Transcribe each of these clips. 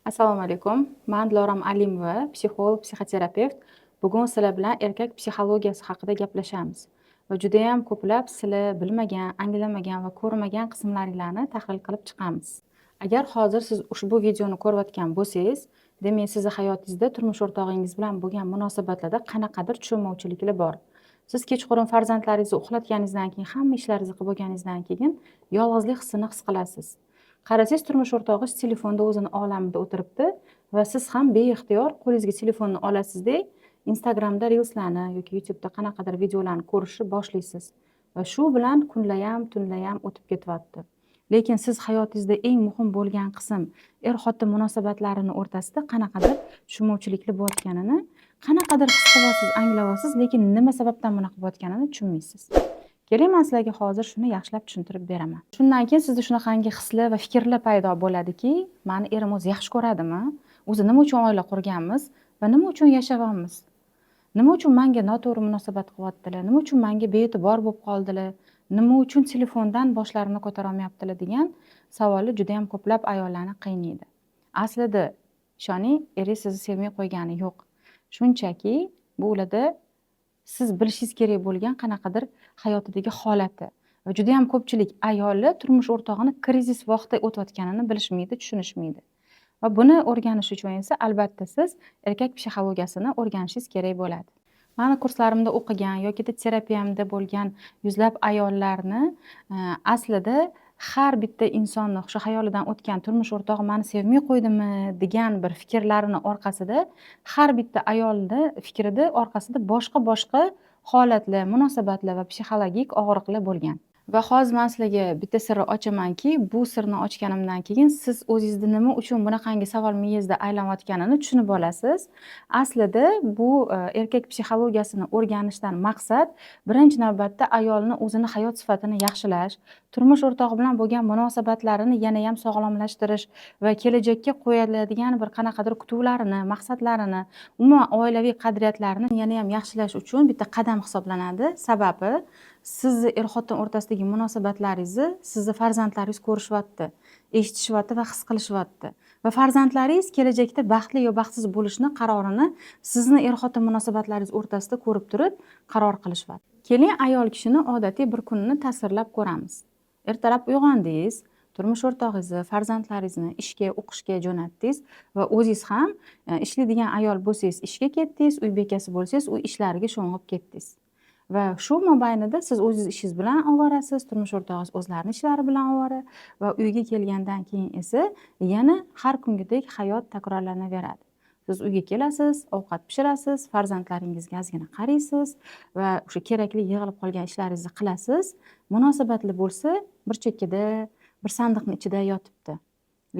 Assalomu alaykum. Men Dilorom Alimova, psixolog, psixoterapevt. Bugun sizlar bilan erkak psixologiyasi haqida gaplashamiz. Va juda ham ko'plab sizlar bilmagan, anglamagan va ko'rmagan qismlaringlarni tahlil qilib chiqamiz. Agar hozir siz ushbu videoni ko'rayotgan bo'lsangiz, demak sizni hayotingizda turmush o'rtog'ingiz bilan bo'lgan munosabatlarda qanaqadir tushunmovchiliklar bor. Siz kechqurun farzandlaringizni uxlatganingizdan keyin, hamma ishlaringizni qilib bo'lganingizdan keyin yolg'izlik hissini his qilasiz. Qarasangiz turmush o'rtog'ingiz telefonda o'zini olamida o'tiribdi va siz ham beixtiyor qo'lingizga telefonni olasizda Instagramda reelslarni yoki YouTube'da qanaqadir videolarni ko'rishni boshlaysiz va shu bilan kunlayam, tunlayam o'tib ketyapti. Lekin siz hayotingizda eng muhim bo'lgan qism er-xotin munosabatlarini o'rtasida qanaqadir tushunmovchiliklar bo'layotganini, qanaqadir his qilyapsiz, anglayapsiz, lekin nima sababdan bunaqa bo'layotganini tushunmaysiz. Keling, men sizlarga hozir shuni yaxshilab tushuntirib beraman. Shundan keyin sizda shunaqangi hislar va fikrlar paydo bo'ladiki, meni erim o'zi yaxshi ko'radimi? O'zi nima uchun oila qurganmiz va nima uchun yashayapmiz? Nima uchun menga noto'g'ri munosabat qilyaptilar? Nima uchun menga bee'tibor bo'lib qoldilar? Nima uchun telefondan boshlarini ko'tara olmayaptilar degan savollar juda ham ko'plab ayollarni qiynaydi. Aslida ishoning, eringiz sizni sevmay qo'ygani yo'q. Shunchaki bu ularda siz bilishingiz kerak bo'lgan qanaqadir hayotidagi holati va juda ham ko'pchilik ayollar turmush o'rtog'ini krizis vaqtida o'tayotganini bilishmaydi, tushunishmaydi. Va buni o'rganish uchun esa albatta siz erkak psixologiyasini o'rganishingiz kerak bo'ladi. Meni kurslarimda o'qigan yoki terapiyamda bo'lgan yuzlab ayollarni aslida har bitta insonni o'sha xayolidan o'tgan turmush o'rtog'i meni sevmay qo'ydimi degan bir fikrlarini orqasida, har bitta ayolni fikrida orqasida boshqa holatlar, munosabatlar va psixologik og'riqlar bo'lgan. Va hozir men sizlarga bitta sirni ochamanki, bu sirni ochganimdan keyin siz o'zingizni nima uchun bunaqangi savol miyangizda aylanayotganini tushunib olasiz. Aslida bu erkak psixologiyasini o'rganishdan maqsad birinchi navbatda ayolni o'zini hayot sifatini yaxshilash, turmush o'rtog'i bilan bo'lgan munosabatlarini yana ham sog'lomlashtirish va kelajakka qo'yiladigan bir qanaqadir kutuvlarini, maqsadlarini, umuman oilaviy qadriyatlarini yana ham yaxshilash uchun bitta qadam hisoblanadi. Sababi sizni er-xotin o'rtasidagi munosabatlaringizni sizni farzandlaringiz ko'rishyapti, eshitishyapti va his qilishyapti. Va farzandlaringiz kelajakda baxtli yo baxtsiz bo'lishni qarorini sizni er-xotin munosabatlaringiz o'rtasida ko'rib turib qaror qilishyapti. Keling, ayol kishini odatiy bir kunini tasvirlab ko'ramiz. Ertalab uyg'ondingiz, turmush o'rtog'ingizni, farzandlaringizni ishga, o'qishga jo'natdingiz va o'zingiz ham ishlaydigan ayol bo'lsangiz ishga ketdingiz, uy bekasi bo'lsangiz uy ishlariga sho'ng'ib ketdingiz. Va shu mobaynida siz o'zingiz ishingiz bilan ovorasiz, turmush o'rtog'ingiz o'zlarining ishlari bilan ovora va uyga kelgandan keyin esa yana har kungidek hayot takrorlanaveradi. Siz uyga kelasiz, ovqat pishirasiz, farzandlaringizga ozgina qaraysiz va o'sha kerakli yig'ilib qolgan ishlaringizni qilasiz. Munosabatli bo'lsa bir chekkada, bir sandiqning ichida yotibdi.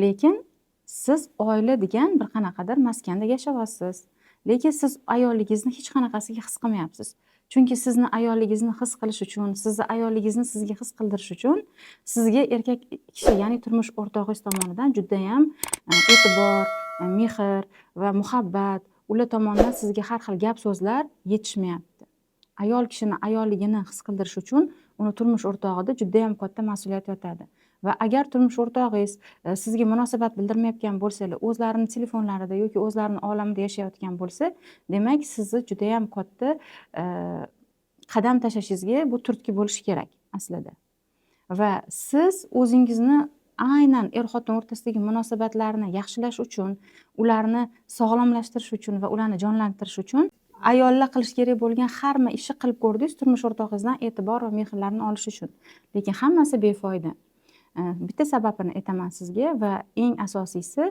Lekin siz oila degan bir qanaqadir maskanda yashayapsiz. Lekin siz ayolligingizni hech qanaqasiga his qilmayapsiz. Chunki sizni ayolligingizni his qilish uchun, sizni ayolligingizni sizga his qildirish uchun sizga erkak kishi, ya'ni turmush o'rtog'ingiz tomonidan juda ham e'tibor, mehr va muhabbat, ular tomonidan sizga har xil gap so'zlar yetishmayapti. Ayol kishini ayolligini his qildirish uchun uni turmush o'rtog'ida juda ham katta mas'uliyat yotadi. Va agar turmush o'rtog'ingiz sizga munosabat bildirmayotgan bo'lsalar, o'zlarining telefonlarida yoki o'zlarining olamida yashayotgan bo'lsa, demak sizni juda ham katta qadam tashlashingizga bu turtki bo'lishi kerak aslida. Va siz o'zingizni aynan er-xotin o'rtasidagi munosabatlarni yaxshilash uchun, ularni sog'lomlashtirish uchun va ularni jonlantirish uchun ayollar qilish kerak bo'lgan hamma ishni qilib ko'rdingiz turmush o'rtog'ingizdan e'tibor va mehrlarni olish uchun. Lekin hammasi befoyda. Bitta sababini aytaman sizga va eng asosiysi,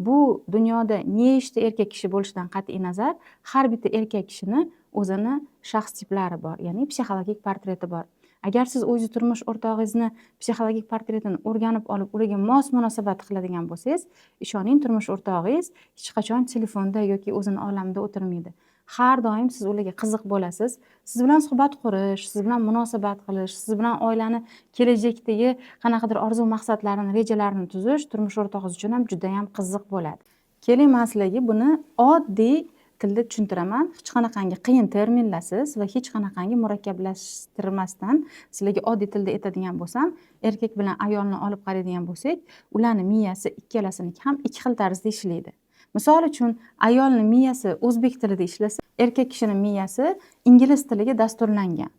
bu dunyoda nechta erkak kishi bo'lishidan qat'iy nazar, har bitta erkak kishini o'zini shaxs tiplari bor, ya'ni psixologik portreti bor. Agar siz o'zingiz turmush o'rtog'ingizni psixologik portretini o'rganib olib, ularga mos munosabat qiladigan bo'lsangiz, ishoning, turmush o'rtog'ingiz hech qachon telefonda yoki o'zini olamida o'tirmaydi. Har doim siz ularga qiziq bo'lasiz. Siz bilan suhbat qurish, siz bilan munosabat qilish, siz bilan oilani kelajakdagi qanaqadir orzu maqsadlarini, rejalarini tuzish turmush o'rtog'ingiz uchun ham juda ham qiziq bo'ladi. Keling, men sizlarga buni oddiy tilda tushuntiraman. Hech qanaqangi qiyin terminlarsiz va hech qanaqangi murakkablashtirmasdan sizlarga oddiy tilda aytadigan bo'lsam, erkak bilan ayolni olib qaraydigan bo'lsak, ularni miyasi ikkalasiniki ham ikki xil tarzda ishlaydi. Misol uchun, ayolning miyasi o'zbek tilida ishlasa, erkak kishining miyasi ingliz tiliga dasturlangan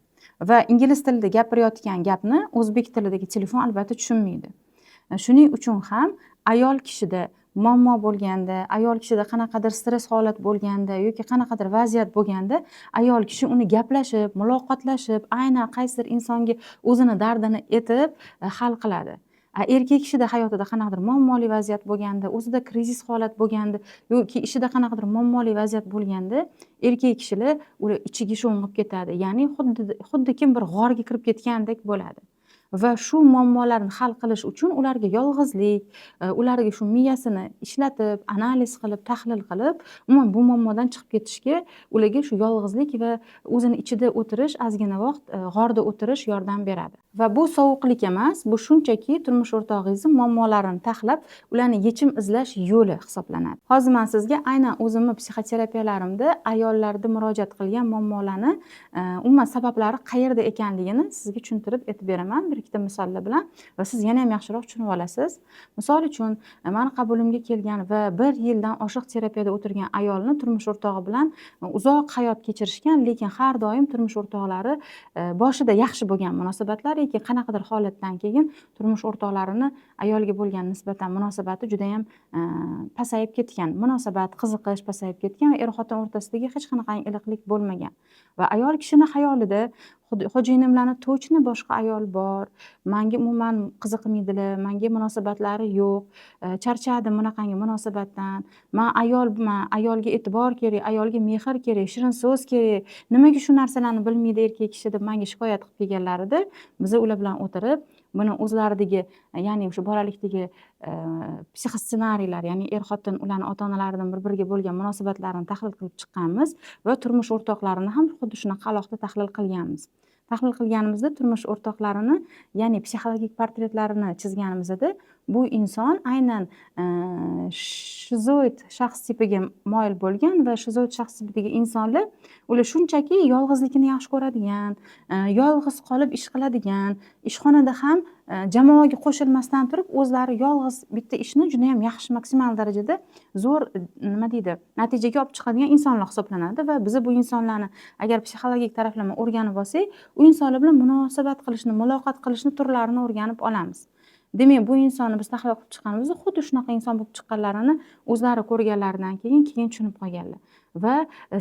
va ingliz tilida gapirayotgan gapni o'zbek tilidagi telefon albatta tushunmaydi. Shuning uchun ham ayol kishida muammo bo'lganda, ayol kishida qanaqadir stress holat bo'lganda yoki qanaqadir vaziyat bo'lganda, ayol kishi uni gaplashib, muloqotlashib, aynan qaysidir insonga o'zini dardini aytib hal qiladi. Erkak kishida hayotida qanaqadir muammoli vaziyat bo'lganda, o'zida krizis holat bo'lganda yoki ishida qanaqadir muammoli vaziyat bo'lganda, erkak kishilar ular ichiga sho'ng'ib ketadi. Ya'ni xuddi kim bir g'orga kirib ketgandek bo'ladi. Va shu muammolarni hal qilish uchun ularga yolg'izlik, ularga shu miyasini ishlatib, analiz qilib, tahlil qilib, umuman bu muammodan chiqib ketishga ularga shu yolg'izlik va o'zini ichida o'tirish, ozgina vaqt g'orda o'tirish yordam beradi. Va bu sovuqlik emas, bu shunchaki turmush o'rtog'ingizni muammolarini tahlab, ularni yechim izlash yo'li hisoblanadi. Hozir men sizga aynan o'zimni psixoterapiyalarimda ayollarda murojaat qilgan muammolarni umuman sabablari qayerda ekanligini sizga tushuntirib aytib beraman bir ikkita misollar bilan va siz yana ham yaxshiroq tushunib olasiz. Misol uchun, meni qabulimga kelgan va 1 yildan oshiq terapiyada o'tirgan ayolni turmush o'rtog'i bilan uzoq hayot kechirishgan, lekin har doim turmush o'rtoqlari boshida yaxshi bo'lgan munosabatlar, lekin qanaqadir holatdan keyin turmush o'rtoqlarini ayolga bo'lgan nisbatan munosabati juda ham pasayib ketgan. Munosabat, qiziqish pasayib ketgan va er-xotin o'rtasidagi hech qanaqangi iliqlik bo'lmagan. Va ayol kishining xayolida xo'jayinimlarni точно boshqa ayol bor, menga umuman qiziqmaydilar, menga munosabatlari yo'q, charchadim bunaqangi munosabatdan, men ayolman, ayolga e'tibor kerak, ayolga mehr kerak, shirin so'z kerak, nimaga shu narsalarni bilmaydi erkak kishi deb menga shikoyat qilib kelganlarida, biz ular bilan o'tirib, buni o'zlaridagi, ya'ni o'sha bolalikdagi psixossenariylar, ya'ni er-xotin ularning ota-onalaridan bir-biriga bo'lgan munosabatlarini tahlil qilib chiqqanmiz va turmush o'rtoqlarini ham xuddi shunaqa alohida tahlil qilganmiz. Tahlil qilganimizda turmush o'rtoqlarini, ya'ni psixologik portretlarini chizganimizda bu inson aynan shizoid shaxs tipiga moyil bo'lgan va shizoid shaxs tipidagi insonlar ular shunchaki yolg'izlikni yaxshi ko'radigan, yolg'iz qolib ish qiladigan, ishxonada ham jamoaga qo'shilmasdan turib o'zlari yolg'iz bitta ishni juda ham yaxshi, maksimal darajada zo'r, nima deydi, natijaga olib chiqadigan insonlar hisoblanadi va biz bu insonlarni agar psixologik taraflama o'rganib olsak, u insonlar bilan munosabat qilishni, muloqot qilishni turlarini o'rganib olamiz. Demak, bu insonni biz tahlil qilib chiqqanimizda xuddi shunaqa inson bo'lib chiqqanlarini o'zlari ko'rganlaridan keyin tushunib qolganlar. Va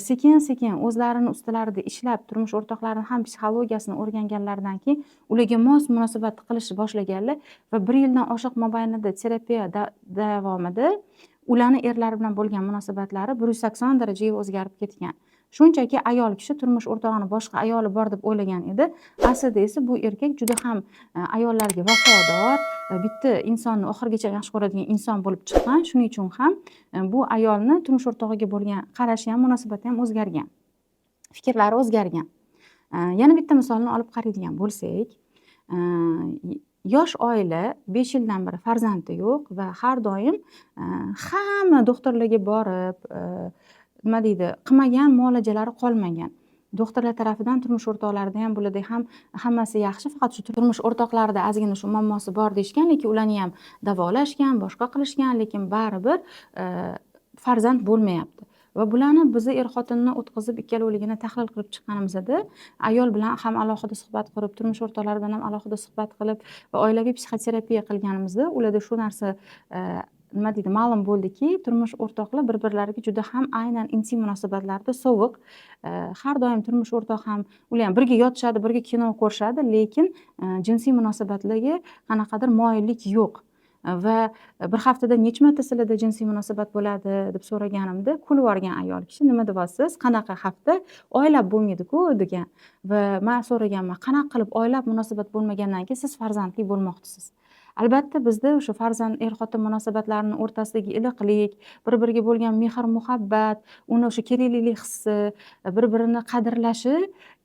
sekin-sekin o'zlarini ustilarida ishlab, turmush o'rtoqlarini ham psixologiyasini o'rganganlaridan keyin ularga mos munosabat qilishni boshlaganlar va 1 yildan oshiq mobaynida terapiya davomida ularni erlari bilan bo'lgan munosabatlari 180 darajaga o'zgarib ketgan. Shunchaki ayol kishi turmush o'rtog'ini boshqa ayoli bor deb o'ylagan edi. Aslida esa bu erkak juda ham ayollarga vafodor, bitta insonni oxirigacha yaxshi ko'radigan inson bo'lib chiqqan. Shuning uchun ham bu ayolni turmush o'rtog'iga bo'lgan qarashi ham, munosabati ham o'zgargan. Fikrlari o'zgargan. Yana bitta misolni olib qaraydigan bo'lsak, yosh oila 5 yildan beri farzandi yo'q va har doim hamma doktorlarga borib, nima deydi, qilmagan muolajalari qolmagan. Doktorlar tarafidan turmush o'rtoqlarida ham bularda ham hammasi yaxshi, faqat shu turmush o'rtoqlarida ozgina shu muammosi bor deyishgan, lekin ularni ham davolashgan, boshqa qilishgan, lekin baribir farzand bo'lmayapti. Va bularni biz er-xotinni o'tkazib ikkaloviligini tahlil qilib chiqqanimizda ayol bilan ham alohida suhbat qilib, turmush o'rtoqlari bilan ham alohida suhbat qilib va oilaviy psixoterapiya qilganimizda ularda shu narsa nima deydi, ma'lum bo'ldiki, turmush o'rtoqlar bir-birlariga juda ham aynan intim munosabatlarda sovuq. Har doim turmush o'rtoq ham ular ham birga yotishadi, birga kino ko'rishadi, lekin jinsiy munosabatlarga qanaqadir moyillik yo'q. Va bir haftada necha marta sizlarda jinsiy munosabat bo'ladi deb so'raganimda kulib yuborgan ayol kishi, nima deyapsiz, qanaqa hafta, oylab bo'lmaydi-ku degan. Va men so'raganman, qanaqa qilib oylab munosabat bo'lmagandan keyin siz farzandli bo'lmoqchisiz? Albatta bizda o'sha farzand er-xotin munosabatlarini o'rtasidagi iliqlik, bir-biriga bo'lgan mehr-muhabbat, uni o'sha keraklilik hissi, bir-birini qadrlashi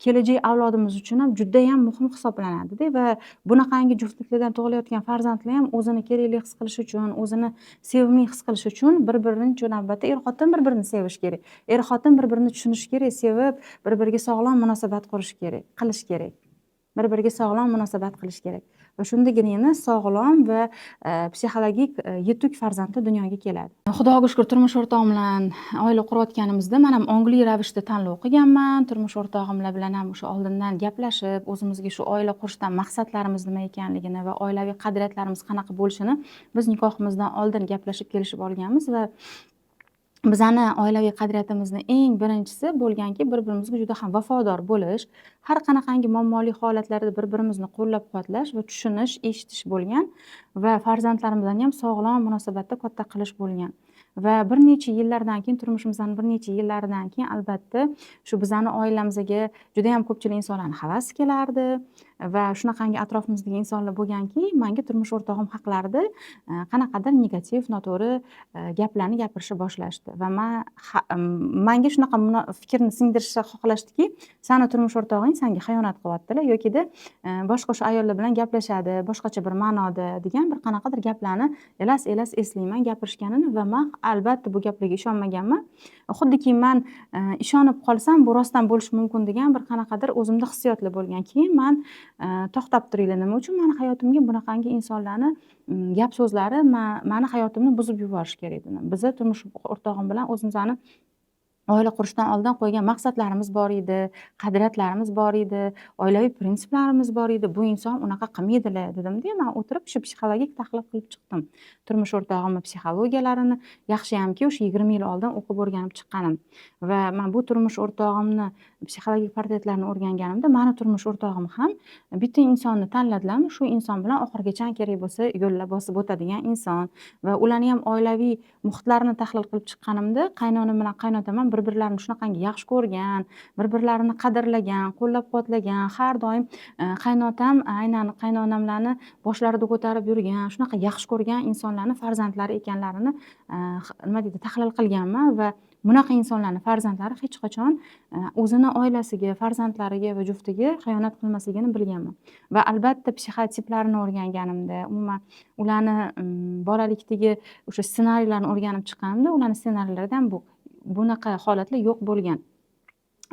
kelajak avlodimiz uchun ham judayam muhim hisoblanadi-da va bunaqangi juftliklardan tug'ilayotgan farzandlar ham o'zini kerakli his qilishi uchun, o'zini sevimli his qilishi uchun birinchi navbatda er-xotin bir-birini sevishi kerak. Er-xotin bir-birini tushunishi kerak, sevib, bir-biriga sog'lom munosabat qilish kerak. Bir-biriga sog'lom munosabat qilish kerak. Va shundagina sog'lom va psixologik yetuk farzandlar dunyoga keladi. Xudoga shukr, turmush o'rtog'im bilan oila qurayotganimizda men ham ongli ravishda tanlov qilganman. Turmush o'rtog'im bilan ham o'sha oldindan gaplashib, o'zimizga shu oila qurishdan maqsadlarimiz nima ekanligini va oilaviy qadriyatlarimiz qanaqa bo'lishini biz nikohimizdan oldin gaplashib kelishib olganmiz va bizani oilaviy qadriyatimizni eng birinchisi bo'lganki, bir-birimizga juda ham vafodor bo'lish, har qanaqangi muammoli holatlarda bir-birimizni qo'llab-quvvatlash va tushunish, eshitish bo'lgan va farzandlarimiz bilan ham sog'lom munosabatda katta qilish bo'lgan. Va bir necha yillardan keyin, turmushimizdan bir necha yillaridan keyin albatta shu bizani oilamizga juda ham ko'pchilik insonlarning havasi kelardi va shunaqangi atrofimizdagi insonlar bo'lganki, menga turmush o'rtog'im haqlarida qanaqadir negativ, noto'g'ri gaplarni gapirishni boshlashdi va menga shunaqa fikrni singdirishni xohlashdiki, sani turmush o'rtog'ing senga xiyonat qilyaptilar yokida boshqa o'sha ayollar bilan gaplashadi, boshqacha bir ma'noda degan bir qanaqadir gaplarni elas eslayman gapirishganini va men albatta bu gaplarga ishonmaganman. Xuddiki men ishonib qolsam bu rostdan bo'lishi mumkin degan bir qanaqadir o'zimda hissiyotlar bo'lgan. Keyin men to'xtab turinglar, nima uchun meni hayotimga bunaqangi insonlarni gap so'zlari meni hayotimni buzib yuborish kerak dedim. Biz turmush o'rtog'im bilan o'zimizni oila qurishdan oldin qo'ygan maqsadlarimiz bor edi, qadriyatlarimiz bor edi, oilaviy prinsiplarimiz bor edi. Bu inson unaqa qilmaydilar dedim-da, men o'tirib shu psixologik tahlil qilib chiqdim. Turmush o'rtog'imning psixologiyalarini yaxshiyamki o'sha 20 yil oldin o'qib o'rganib chiqqanim va men bu turmush o'rtog'imni psixologik portretlarini o'rganganimda meni turmush o'rtog'im ham bitta insonni tanladilarmi, shu inson bilan oxirigacha kerak bo'lsa yo'llar bosib o'tadigan inson va ularni ham oilaviy muhitlarini tahlil qilib chiqqanimda qaynonam bilan qaynotam bir-birlarini shunaqangi yaxshi ko'rgan, bir-birlarini qadrlagan, qo'llab-quvvatlagan, har doim qaynotam aynan qaynonamlarni boshlarida ko'tarib yurgan, shunaqa yaxshi ko'rgan insonlarni farzandlari ekanlarini nima deydi, tahlil qilganman va bunaqa insonlarning farzandlari hech qachon o'zini oilasiga, farzandlariga va juftiga xiyonat qilmasligini bilganman. Va albatta psixotiplarini o'rganganimda, umuman ularni bolalikdagi o'sha ssenariylarni o'rganib chiqqanimda, ularning ssenariylarida ham bunaqa holatlar yo'q bo'lgan.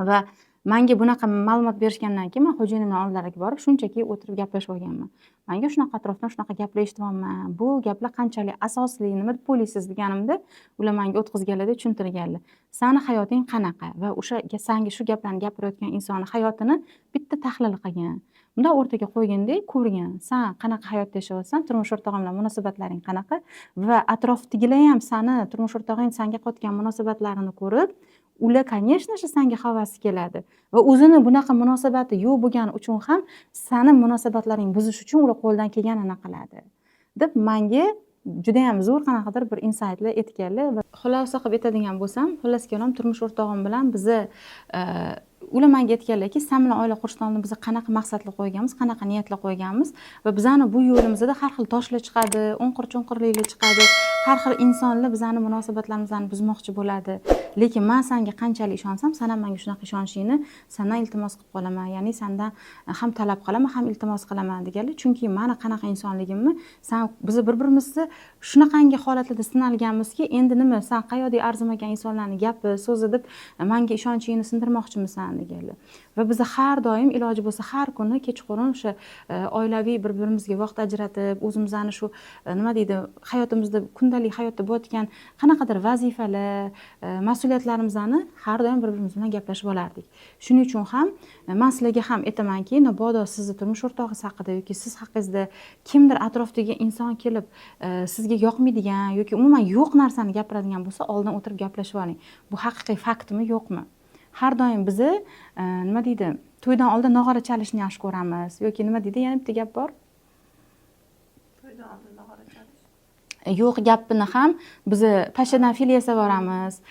Va menga bunaqa ma'lumot berishgandan keyin men xo'jayinimning oldilariga borib shunchaki o'tirib gaplashib olganman. Menga shunaqa atrofdan shunaqa gaplar eshityapman. Bu gaplar qanchalik asosli, nima deb o'ylaysiz deganimda, ular menga o'tkazganlarda tushuntirganlar. Sani hayoting qanaqa va o'sha senga shu gaplarni gapirayotgan insonning hayotini bitta tahlil qilgan. Bunda o'rtaga qo'yganda ko'rgan, sen qanaqa hayot yashayapsan, turmush o'rtog'ing bilan munosabatlaring qanaqa va atrofdagilar ham seni turmush o'rtog'ing senga qotgan munosabatlarini ko'rib, ular, конечно же, senga havasi keladi va o'zini bunaqa munosabati yo'q bo'lgani uchun ham seni munosabatlaring buzish uchun ular qo'ldan kelganini qiladi deb menga juda ham zo'r qanaqadir bir insightlar aytganlar. Va xulosa qilib aytadigan bo'lsam, xullas kalom turmush o'rtog'im bilan bizni ular menga aytganlarki, sen bilan oila qurishdan oldin biz qanaqa maqsadlar qo'yganmiz, qanaqa niyatlar qo'yganmiz va bizani bu yo'limizda har xil toshlar chiqadi, o'nqir-cho'nqirliklar chiqadi, har xil insonlar bizani munosabatlarimizni buzmoqchi bo'ladi. Lekin men senga qanchalik ishonsam, sen ham menga shunaqa ishonishingni sendan iltimos qilib qolaman, ya'ni sendan ham talab qilaman, ham iltimos qilaman deganlar. Chunki meni qanaqa insonligimni biz bir-birimizni shunaqangi holatlarda sinalganmizki, endi nima, sen qayoqdek arzimagan insonlarning gapi, so'zi deb menga ishonchingni sindirmoqchimisan deganlar. Va biz har doim iloji bo'lsa har kuni kechqurun o'sha oilaviy bir-birimizga vaqt ajratib, o'zimizni shu nima deydi, hayotimizda kundalik hayotda bo'layotgan qanaqadir vazifalar, mas'uliyatlarimizni har doim bir-birimiz bilan gaplashib olardik. Shuning uchun ham men sizlarga ham aytamanki, mabodo sizni turmush o'rtog'ingiz haqida yoki siz haqingizda kimdir atrofdagi inson kelib sizga yoqmaydigan yoki umuman yo'q narsani gapiradigan bo'lsa, oldin o'tirib gaplashib oling. Bu haqiqiy faktmi, yo'qmi? Har doim bizni nima deydi, to'ydan oldin nog'ora chalishni yaxshi ko'ramiz yoki nima deydi, yana bitta gap bor. To'ydan oldin nog'ora chalish. Yo'q gapini ham biz pashadan fil yasab boramiz.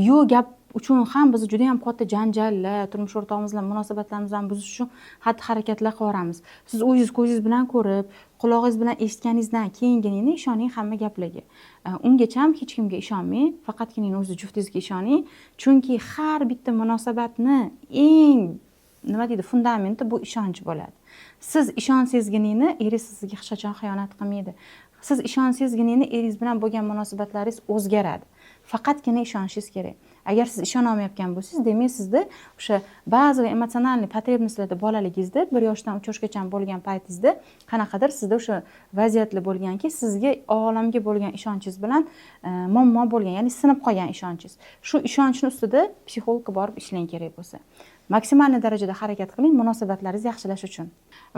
Yo'q gap uchun ham biz juda ham katta janjallar, turmush o'rtog'imiz bilan munosabatlarimizni buzish uchun xatti-harakatlar qilib boramiz. Siz o'zingiz ko'zingiz bilan ko'rib, qulog'ingiz bilan eshitganingizdan keyingina ishoning hamma gaplarga. Ungacha hech kimga ishonmang, faqatgina o'zi juftingizga ishoning, chunki har bitta munosabatni eng nima deydi, fundamenti bu ishonch bo'ladi. Siz ishonsangizgina eringiz sizga hech qachon xiyonat qilmaydi. Siz ishonsangizgina eringiz bilan bo'lgan munosabatlaringiz o'zgaradi. Faqatgina ishonishingiz kerak. Agar siz ishona olmayotgan bo'lsangiz, demak sizda o'sha ba'zi emotsional потребностьlarda bolaligingizda 1 yoshdan 3 yoshgacha bo'lgan paytingizda qanaqadir sizda o'sha vaziyatlar bo'lganki, sizga olamga bo'lgan ishonchingiz bilan muammo bo'lgan, ya'ni sinib qolgan ishonchingiz. Shu ishonchni ustida psixologga borib ishlang kerak bo'lsa. Maksimal darajada harakat qiling munosabatlaringizni yaxshilash uchun.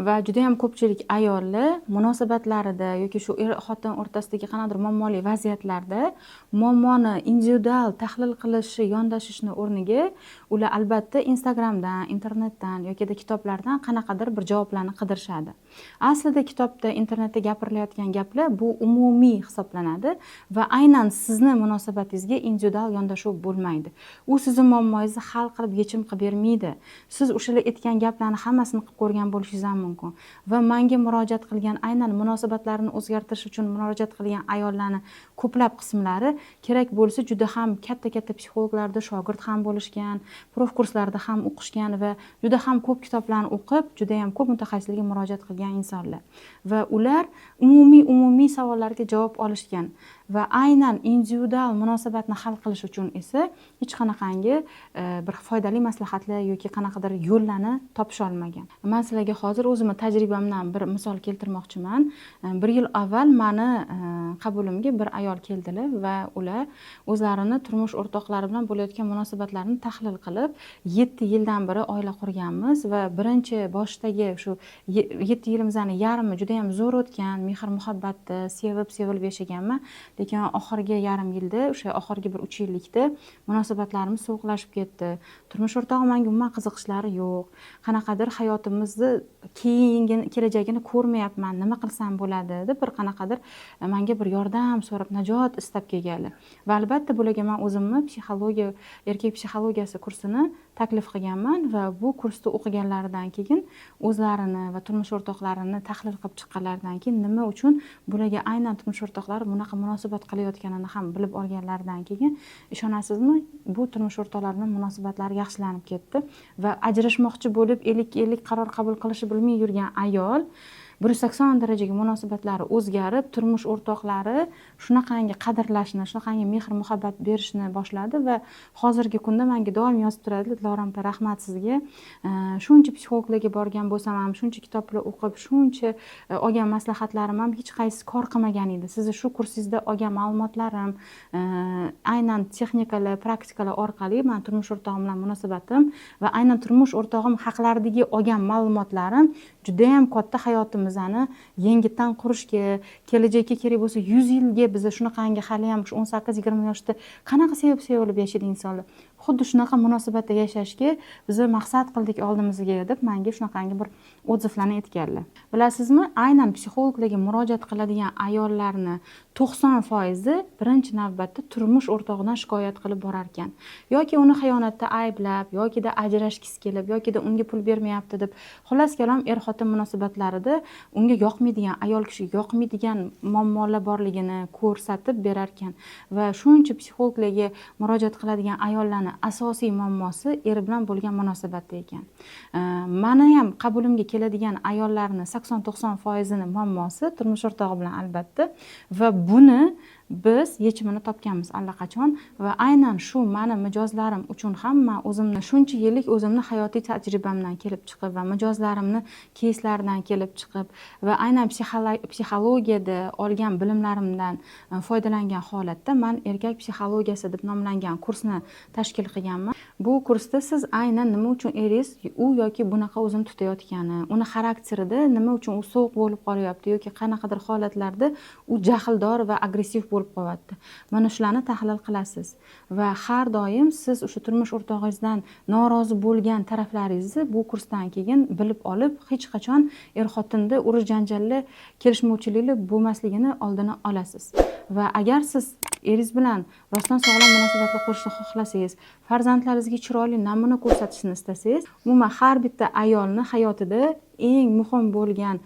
Va juda ham ko'pchilik ayollar munosabatlarida yoki shu er-xotin o'rtasidagi qanaqadir muammoli vaziyatlarda muammoni individual tahlil qilishi, yondashishni o'rniga ular albatta Instagramdan, internetdan yoki kitoblardan qanaqadir bir javoblarni qidirishadi. Aslida kitobda, internetda gapirilayotgan gaplar bu umumiy hisoblanadi va aynan sizni munosabatingizga individual yondashuv bo'lmaydi. U sizning muammongizni hal qilib yechim qilib bermaydi. Siz o'shalar aytgan gaplarni hammasini qilib ko'rgan bo'lishingiz ham mumkin. Va menga murojaat qilgan, aynan munosabatlarni o'zgartirish uchun murojaat qilgan ayollarni ko'plab qismlari kerak bo'lsa juda ham katta-katta psixologlarda shogird ham bo'lishgan, prof kurslarda ham o'qishgan va juda ham ko'p kitoblarni o'qib, juda ham ko'p mutaxassislarga murojaat qilgan insonlar. Va ular umumiy savollarga javob olishgan. Va aynan individual munosabatni hal qilish uchun esa hech qanaqangi bir foydali maslahatlar yoki qanaqadir yo'llarni topisha olmagan. Men sizlarga hozir o'zimning tajribamdan bir misol keltirmoqchiman. 1 yil avval meni qabulimga bir ayol keldilar va ular o'zlarini turmush o'rtoqlari bilan bo'layotgan munosabatlarni tahlil qilib, 7 yildan beri oila qurganmiz va birinchi boshdagi shu 7 yilimizni yarmi juda ham zo'r o'tgan, mehr-muhabbatda sevib yashaganman. Lekin oxirgi yarim yilda, o'sha oxirgi bir 3 yillikda munosabatlarimiz sovuqlashib ketdi. Turmush o'rtog'im menga umuman qiziqishlari yo'q. Qanaqadir hayotimizni keyingi kelajagini ko'rmayapman, nima qilsam bo'ladi deb bir qanaqadir menga bir yordam so'rab, najot istab kelganlar. Va albatta bularga men o'zimni psixologiya, erkak psixologiyasi kursini taklif qilganman va bu kursda o'qiganlaridan keyin o'zlarini va turmush o'rtoqlarini tahlil qilib chiqqanlaridan keyin nima uchun bularga aynan turmush o'rtoqlari bunaqa munosabat qilayotganini ham bilib olganlaridan keyin ishonasizmi, bu turmush o'rtoqlari bilan munosabatlari yaxshilanib ketdi va ajrashmoqchi bo'lib 50-50 qaror qabul qilishi bilmay yurgan ayol 180 darajaga munosabatlari o'zgarib, turmush o'rtoqlari shunaqangi qadrlashni, shunaqangi mehr-muhabbat berishni boshladi va hozirgi kunda menga doim yozib turadilar, Dilorom aka, rahmat sizga. Shuncha psixologlarga borgan bo'lsam ham, shuncha kitoblar o'qib, shuncha olgan maslahatlarim ham hech qaysi kor qilmagan edi. Sizni shu kursingizda olgan ma'lumotlarim, aynan texnikalar, praktikalar orqali men turmush o'rtog'im bilan munosabatim va aynan turmush o'rtog'im haqlaridagi olgan ma'lumotlarim juda ham katta hayotimizni yengitdan qurishga, kelajakka kerak bo'lsa 100 yilga biz shunaqangi hali ham 18-20 yoshda qanaqa sevib yashaydi insonlar. Xuddi shunaqa munosabatda yashashga biz maqsad qildik oldimizga deb menga shunaqangi bir o'dziflarni aytganlar. Bilasizmi, aynan psixologlarga murojaat qiladigan ayollarni 90% birinchi navbatda turmush o'rtog'idan shikoyat qilib borar ekan. Yoki uni xiyonatda ayblab, yokida ajrashgisi kelib, yokida unga pul bermayapti deb, xullas kalom er-xotin munosabatlarida unga yoqmaydigan, ayol kishiga yoqmaydigan muammolar borligini ko'rsatib berar ekan. Va shuncha psixologlarga murojaat qiladigan ayollarni asosiy muammosi eri bilan bo'lgan munosabatda ekan. Meni ham qabulimga keladigan ayollarning 80-90% muammosi turmush o'rtog'i bilan albatta va buni biz yechimini topganmiz allaqachon va aynan shu meni mijozlarim uchun ham men o'zimni shuncha yillik o'zimni hayotiy tajribamdan kelib chiqib va mijozlarimni keyslaridan kelib chiqib va aynan psixologiyada olgan bilimlarimdan foydalangan holatda men erkak psixologiyasi deb nomlangan kursni tashkil qilganman. Bu kursda siz aynan nima uchun eringiz u yoki bunaqa o'zini tutayotgani, uni xarakterida nima uchun u sovuq bo'lib qolyapti yoki qanaqadir holatlarda u jahldor va agressiv bo'lib qolyapti. Mana shularni tahlil qilasiz va har doim siz o'sha turmush o'rtog'ingizdan norozi bo'lgan taraflaringizni bu kursdan keyin bilib olib, hech qachon er-xotinda urush janjallar, kelishmovchiliklar bo'lmasligini oldini olasiz. Va agar siz eringiz bilan rostdan sog'lom munosabatlar qurishni xohlasangiz, farzandlaringizga chiroyli namuna ko'rsatishni istasangiz, umuman har bitta ayolni hayotida eng muhim bo'lgan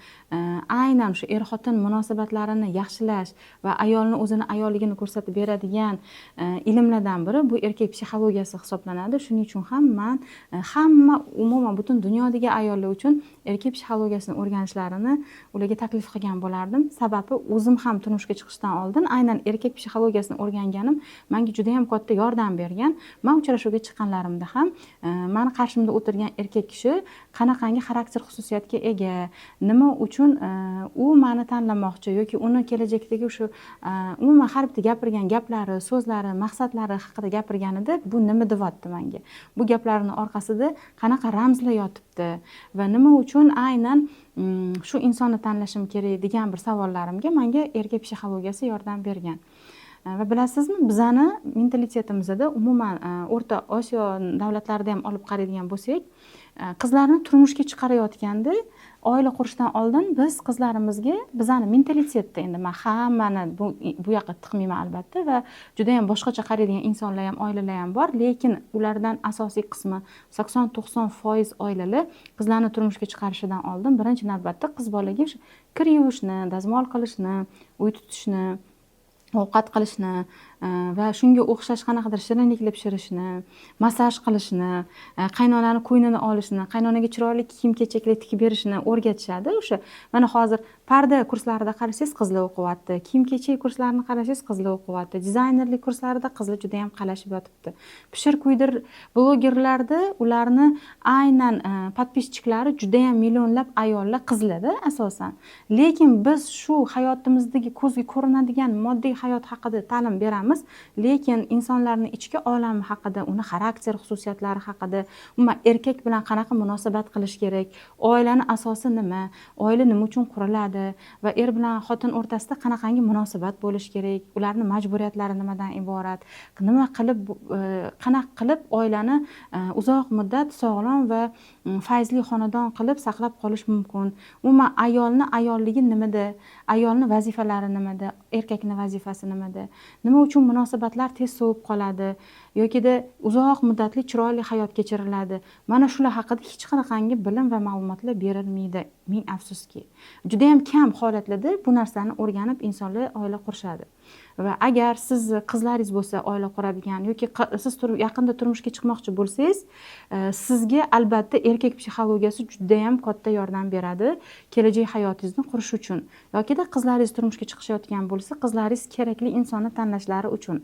aynan shu er-xotin munosabatlarini yaxshilash va ayolni o'zini ayolligini ko'rsatib beradigan ilmlardan biri bu erkak psixologiyasi hisoblanadi. Shuning uchun ham man hamma umuman butun dunyodagi ayollar uchun erkak psixologiyasini o'rganishlarini ularga taklif qilgan bo'lardim. Sababi o'zim ham turmushga chiqishdan oldin aynan erkak psixologiyasini o'rganganim menga juda ham katta yordam bergan. Men uchrashuvga chiqqanlarimda ham meni qarshimda o'tirgan erkak kishi qanaqangi xarakter xususiyatga ega, nima uchun u meni tanlamoqchi yoki uni kelajakdagi o'sha umuman har bitta gapirgan gaplari, so'zlari, maqsadlari haqida gapirganida bu nima deyapti menga. Bu gaplarning orqasida qanaqa ramzlar yotibdi va nima uchun aynan shu insonni tanlashim kerak degan bir savollarimga menga erkak psixologiyasi yordam bergan. Va bilasizmi, bizani mentalitetimizda umuman O'rta Osiyo davlatlarida ham olib qaraydigan bo'lsak, qizlarni turmushga chiqarayotganda oila qurishdan oldin biz qizlarimizga bizani mentalitetda, endi men hammani bu yoqqa tiqmayman albatta va juda ham boshqacha qaraydigan insonlar ham, oilalar ham bor, lekin ulardan asosiy qismi 80-90% oilalar qizlarni turmushga chiqarishidan oldin birinchi navbatda qiz bolaga kir yuvishni, dazmol qilishni, uy tutishni, ovqat qilishni va shunga o'xshash qanaqadir shirinliklar pishirishni, massaj qilishni, qaynonani qo'ynini olishni, qaynonaga chiroyli kiyim-kechaklar tikib berishni o'rgatishadi. O'sha mana hozir parda kurslarida qarasangiz qizlar o'qiyapti, kiyim-kechak kurslarini qarasangiz qizlar o'qiyapti, dizaynerlik kurslarida qizlar juda ham qalashib yotibdi. Pishir-kuydir blogerlarda ularni aynan podpischiklari juda ham millionlab ayollar qizlarda asosan. Lekin biz shu hayotimizdagi ko'zga ko'rinadigan moddiy hayot haqida ta'lim beramiz, lekin insonlarning ichki olami haqida, uni xarakter xususiyatlari haqida, umuman erkak bilan qanaqa munosabat qilish kerak, oilani asosi nima, oila nima uchun quriladi va er bilan xotin o'rtasida qanaqangi munosabat bo'lishi kerak, ularning majburiyatlari nimadan iborat, nima qilib qanaqa qilib oilani uzoq muddat sog'lom va fayzli xonadon qilib saqlab qolish mumkin. Umuman ayolni ayolligi nimada, ayolni vazifalari nimada, erkakni vazifasi nimada, nima uchun munosabatlar tez sovib qoladi yokida uzoq muddatli chiroyli hayot kechiriladi. Mana shular haqida hech qanaqangi bilim va ma'lumotlar berilmaydi. Ming afsuski. Juda ham kam holatlarda bu narsani o'rganib insonlar oila qurishadi. Va agar siz qizlaringiz bo'lsa oila quradigan yoki siz yaqinda turmushga chiqmoqchi bo'lsangiz, sizga albatta erkak psixologiyasi juda ham katta yordam beradi kelajak hayotingizni qurish uchun. Yokida qizlaringiz turmushga chiqishayotgan bo'lsa, qizlaringiz kerakli insonni tanlashlari uchun.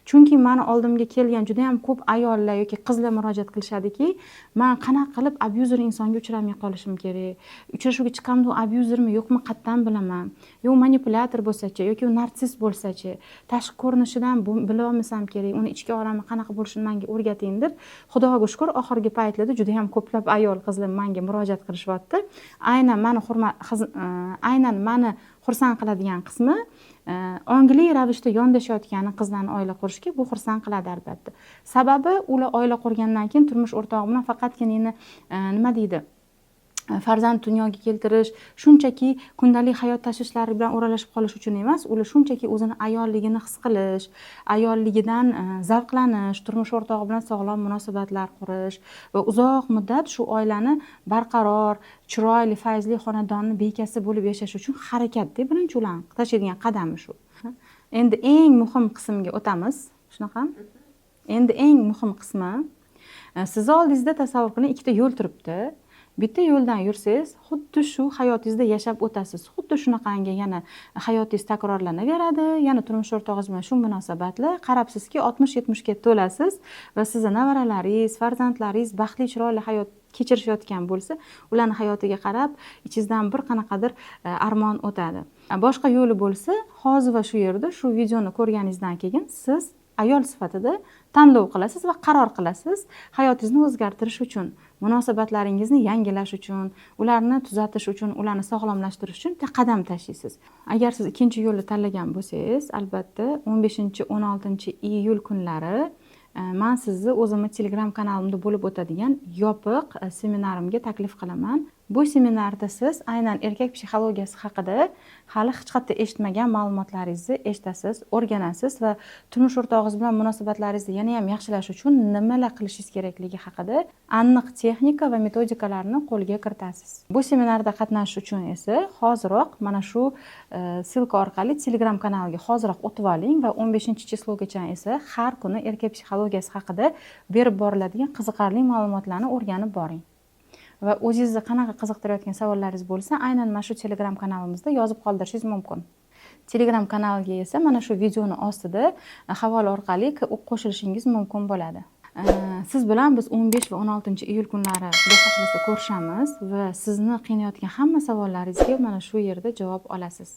Chunki meni oldimga kelgan juda ham ko'p ayollar yoki qizlar murojaat qilishadiki, men qanaqa qilib abyuzer insonga uchramay qolishim kerak? Uchrashuvga chiqqanimda u abyuzermi yo'qmi qattan bilaman. Yo manipulyator bo'lsa-chi yoki u narsist bo'lsa-chi, tashqi ko'rinishidan bila olmasam kerak, uni ichki olami qanaqa bo'lishini menga o'rgating deb, Xudoga shukr, oxirgi paytlarda juda ham ko'plab ayol qizlar menga murojaat qilishyapti. Aynan meni xursand qiladigan qismi ongli ravishda yondashayotgani qizlarni oila qurishga bu xursand qiladi albatta. Sababi ular oila qurgandan keyin turmush o'rtog'i bilan faqatgina nima deydi? Farzand dunyoga keltirish, shunchaki kundalik hayot tashvishlari bilan o'ralashib qolish uchun emas, ular shunchaki o'zini ayolligini his qilish, ayolligidan zavqlanish, turmush o'rtog'i bilan sog'lom munosabatlar qurish va uzoq muddat shu oilani barqaror, chiroyli, fayzli xonadonni bekasi bo'lib yashash uchun harakatda birinchi ularni tashlaydigan qadami shu. Endi eng muhim qismga o'tamiz. Shunaqa? Endi eng muhim qismi, siz oldingizda tasavvur qiling, ikkita yo'l turibdi. Bitta yo'ldan yursangiz, xuddi shu hayotingizda yashab o'tasiz. Xuddi shunaqangi yana hayotingiz takrorlanaveradi. Yana turmush o'rtog'ingiz bilan shu munosabatlar, qarabsizki 60-70 ga to'lasiz va sizni nevaralaringiz, farzandlaringiz baxtli, chiroyli hayot kechirishayotgan bo'lsa, ularning hayotiga qarab ichingizdan bir qanaqadir armon o'tadi. Boshqa yo'li bo'lsa, hozir va shu yerda shu videoni ko'rganingizdan keyin siz ayol sifatida tanlov qilasiz va qaror qilasiz hayotingizni o'zgartirish uchun, munosabatlaringizni yangilash uchun, ularni tuzatish uchun, ularni sog'lomlashtirish uchun qadam tashlaysiz. Agar siz ikkinchi yo'lni tanlagan bo'lsangiz, albatta 15-16 iyul kunlari men sizni o'zimning Telegram kanalimda bo'lib o'tadigan yopiq seminarimga taklif qilaman. Bu seminarda siz aynan erkak psixologiyasi haqida hali hech qayerda eshitmagan ma'lumotlaringizni eshitasiz, o'rganasiz va turmush o'rtog'ingiz bilan munosabatlaringizni yanayam yaxshilash uchun nimalar qilishingiz kerakligi haqida aniq texnika va metodikalarni qo'lga kiritasiz. Bu seminarda qatnashish uchun esa hoziroq mana shu silka orqali Telegram kanaliga hoziroq o'tib oling va 15-chislgacha esa har kuni erkak psixologiyasi haqida berib boriladigan qiziqarli ma'lumotlarni o'rganib boring. Va o'zingizni qanaqa qiziqtirayotgan savollaringiz bo'lsa, aynan mana shu Telegram kanalimizda yozib qoldirishingiz mumkin. Telegram kanaliga esa mana shu videoni ostida havola orqali qo'shilishingiz mumkin bo'ladi. Siz bilan biz 15 va 16-iyul kunlari Xudo xohlasa ko'rishamiz va sizni qiynayotgan hamma savollaringizga mana shu yerda javob olasiz.